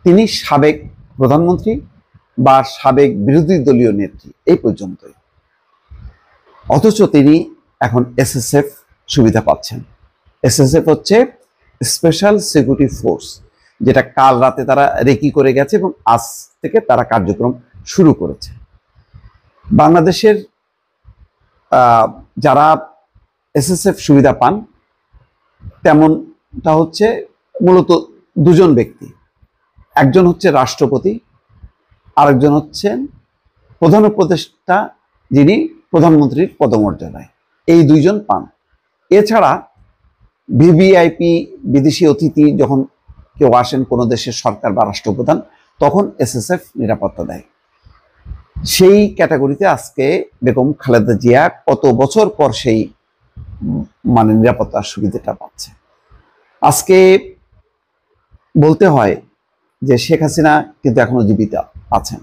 তিনি সাবেক প্রধানমন্ত্রী বা সাবেক বিরোধী দলীয় নেত্রী এই পর্যন্তই, অথচ তিনি এখন এসএসএফ সুবিধা পাচ্ছেন। এসএসএফ হচ্ছে স্পেশাল সিকিউরিটি ফোর্স, যেটা কাল রাতে তারা রেকি করে গেছে এবং আজ থেকে তারা কার্যক্রম শুরু করেছে। বাংলাদেশের যারা এসএসএফ সুবিধা পান তেমনটা হচ্ছে মূলত দুজন ব্যক্তি, একজন হচ্ছে রাষ্ট্রপতি, আরেকজন হচ্ছেন প্রধান উপদেষ্টা, যিনি প্রধানমন্ত্রীর পদমর্যাদায়, এই দুইজন পান। এছাড়া ভিভিআইপি বিদেশি অতিথি যখন কেউ আসেন কোনো দেশের সরকার বা রাষ্ট্রপ্রধান, তখন এসএসএফ নিরাপত্তা দেয়। সেই ক্যাটাগরিতে আজকে বেগম খালেদা জিয়া কত বছর পর সেই নিরাপত্তার সুবিধাটা পাচ্ছে। আজকে বলতে হয় যে শেখ হাসিনা কিন্তু এখনো জীবিত আছেন।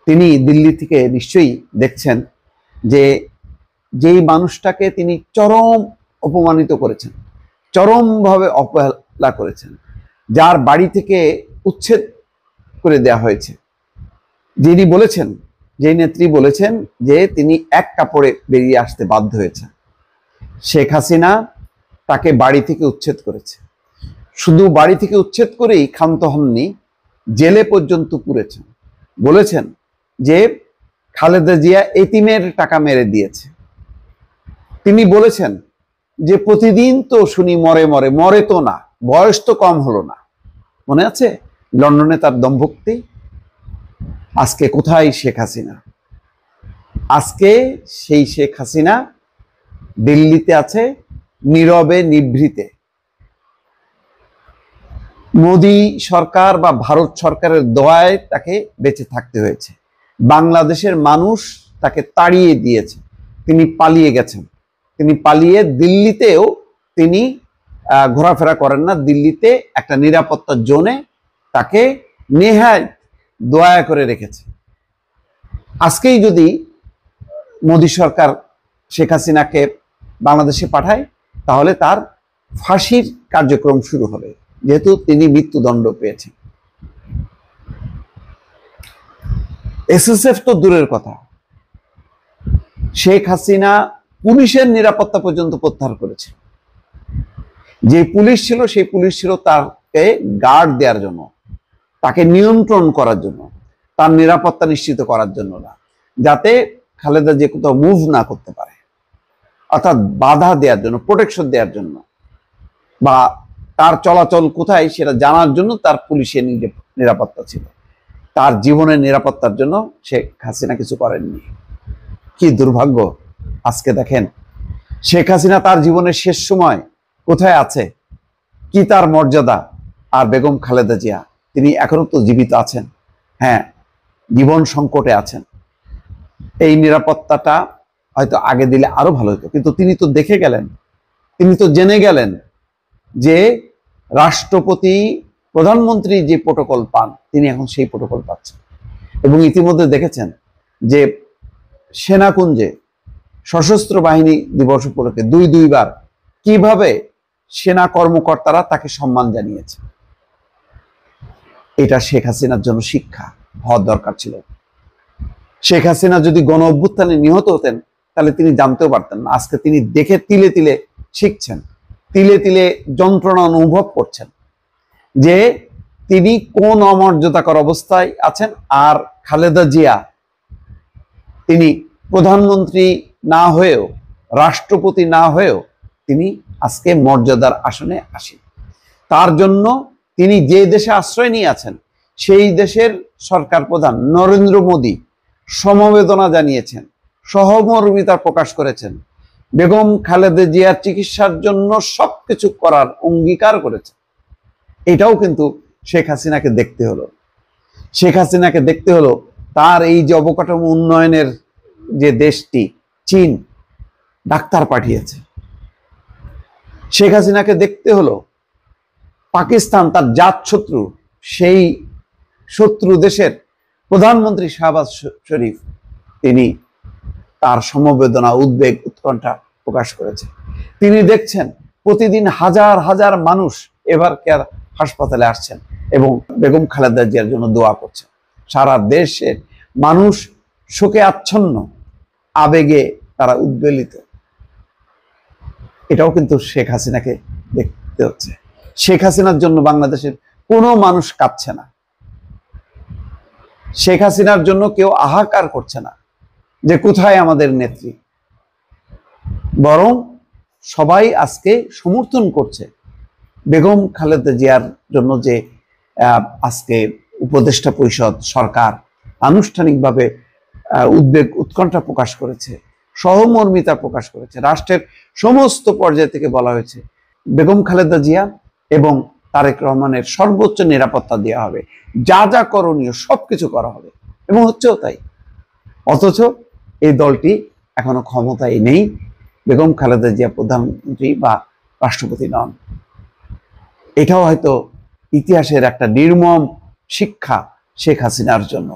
তিনি দিল্লি থেকে নিশ্চয়ই দেখছেন যে যেই মানুষটাকে তিনি চরম অপমানিত করেছেন, চরমভাবে অবহেলা করেছেন, যার বাড়ি থেকে উচ্ছেদ করে দেওয়া হয়েছে, যিনি বলেছেন, যেই নেত্রী বলেছেন যে তিনি এক কাপড়ে বেরিয়ে আসতে বাধ্য হয়েছেন, শেখ হাসিনা তাকে বাড়ি থেকে উচ্ছেদ করেছে। শুধু বাড়ি থেকে উচ্ছেদ করেই ক্ষান্ত হননি, জেলে পর্যন্ত পুরেছেন। বলেছেন যে খালেদা জিয়া এতিমের টাকা মেরে দিয়েছে। তিনি বলেছেন যে প্রতিদিন তো শুনি মরে মরে, মরে তো না, বয়স তো কম হলো না। মনে আছে লন্ডনে তার দম্ভক্তি? আজকে কোথায় শেখ হাসিনা? আজকে সেই শেখ হাসিনা দিল্লিতে আছে, নীরবে নিভৃতে। মোদী সরকার বা ভারত সরকারের দয়ায় তাকে বেঁচে থাকতে হয়েছে। বাংলাদেশের মানুষ তাকে তাড়িয়ে দিয়েছে, তিনি পালিয়ে গেছেন। তিনি পালিয়ে দিল্লিতেও তিনি ঘোরাফেরা করেন না। দিল্লিতে একটা নিরাপত্তা জোনে তাকে নেহায় দয়া করে রেখেছে। আজকেই যদি মোদী সরকার শেখ হাসিনাকে বাংলাদেশে পাঠায়, তাহলে তার ফাঁসির কার্যক্রম শুরু হবে, যেহেতু তিনি মৃত্যুদণ্ড পেয়েছেন। এসএসএফ তো দূরের কথা, শেখ হাসিনা পুলিশের নিরাপত্তা পর্যন্ত প্রত্যাহার করেছে। যে পুলিশ ছিল, সেই পুলিশ ছিল তাকে গার্ড দেওয়ার জন্য, তাকে নিয়ন্ত্রণ করার জন্য, তার নিরাপত্তা নিশ্চিত করার জন্য না, যাতে খালেদা যে কোথাও মুভ না করতে পারে, অর্থাৎ বাধা দেওয়ার জন্য, প্রোটেকশন দেওয়ার জন্য, বা তার চলাচল কোথায় সেটা জানার জন্য তার পুলিশের নিরাপত্তা ছিল। তার জীবনের নিরাপত্তার জন্য শেখ হাসিনা কিছু করেননি। কি দুর্ভাগ্য! আজকে দেখেন শেখ হাসিনা তার জীবনের শেষ সময় কোথায় আছে, কি তার মর্যাদা। আর বেগম খালেদা জিয়া, তিনি এখনো তো জীবিত আছেন, হ্যাঁ, জীবন সংকটে আছেন। এই নিরাপত্তাটা হয়তো আগে দিলে আরো ভালো হতো, কিন্তু তিনি তো দেখে গেলেন, তিনি তো জেনে গেলেন যে রাষ্ট্রপতি, প্রধানমন্ত্রী যে প্রোটোকল পান, তিনি এখন সেই প্রোটোকল পাচ্ছেন। এবং ইতিমধ্যে দেখেছেন যে সেনাকুঞ্জে সশস্ত্র বাহিনী দিবস উপলক্ষে দুইবার কিভাবে সেনা কর্মকর্তারা তাকে সম্মান জানিয়েছে। এটা শেখ হাসিনার জন্য শিক্ষা হওয়ার দরকার ছিল। শেখ হাসিনা যদি গণ অভ্যুত্থানে নিহত হতেন, তাহলে তিনি জানতেও পারতেন না। আজকে তিনি দেখে তিলে তিলে শিখছেন, তিলে তিলে যন্ত্রণা অনুভব করছেন যে তিনি কোন অমর্যাদাকর অবস্থায় আছেন। আর খালেদা জিয়া, তিনি প্রধানমন্ত্রী না হয়েও, রাষ্ট্রপতি না হয়েও তিনি আজকে মর্যাদার আসনে আসেন। তার জন্য তিনি যে দেশে আশ্রয় নিয়ে আছেন, সেই দেশের সরকার প্রধান নরেন্দ্র মোদী সমবেদনা জানিয়েছেন, সহমর্মিতা প্রকাশ করেছেন, বেগম খালেদা জিয়ার চিকিৎসার জন্য সবকিছু করার অঙ্গীকার করেছে। এটাও কিন্তু শেখ হাসিনাকে দেখতে হলো। শেখ হাসিনাকে দেখতে হলো তার এই যে অবকাঠামো উন্নয়নের যে দেশটি চীন ডাক্তার পাঠিয়েছে। শেখ হাসিনাকে দেখতে হলো পাকিস্তান, তার জাত শত্রু, সেই শত্রু দেশের প্রধানমন্ত্রী শাহবাজ শরীফ, তিনি তার সমবেদনা, উদ্বেগ, উৎকণ্ঠা প্রকাশ করেছে। তিনি দেখছেন প্রতিদিন হাজার হাজার মানুষ এবার কেয়ার হাসপাতালে আসছেন, এবং বেগম খালেদা জিয়ার জন্য দোয়া করছে। সারা দেশের মানুষ শোকে আচ্ছন্ন, আবেগে তারা উদ্বেলিত। এটাও কিন্তু শেখ হাসিনাকে দেখতে হচ্ছে। শেখ হাসিনার জন্য বাংলাদেশের কোনো মানুষ কাঁদছে না, শেখ হাসিনার জন্য কেউ হাহাকার করছে না যে কোথায় আমাদের নেত্রী, বরং সবাই আজকে সমর্থন করছে বেগম খালেদা জিয়ার জন্য যে আজকে উপদেষ্টা পরিষদ সরকার আনুষ্ঠানিকভাবে উদ্বেগ উৎকণ্ঠা প্রকাশ করেছে, সহমর্মিতা প্রকাশ করেছে। রাষ্ট্রের সমস্ত পর্যায় থেকে বলা হয়েছে বেগম খালেদা জিয়া এবং তারেক রহমানের সর্বোচ্চ নিরাপত্তা দেওয়া হবে, যা যা করণীয় সবকিছু করা হবে, এবং হচ্ছেও তাই। অথচ এই দলটি এখনো ক্ষমতায় নেই, বেগম খালেদা জিয়া প্রধানমন্ত্রী বা রাষ্ট্রপতি নন। এটাও হয়তো ইতিহাসের একটা নির্মম শিক্ষা শেখ হাসিনার জন্য।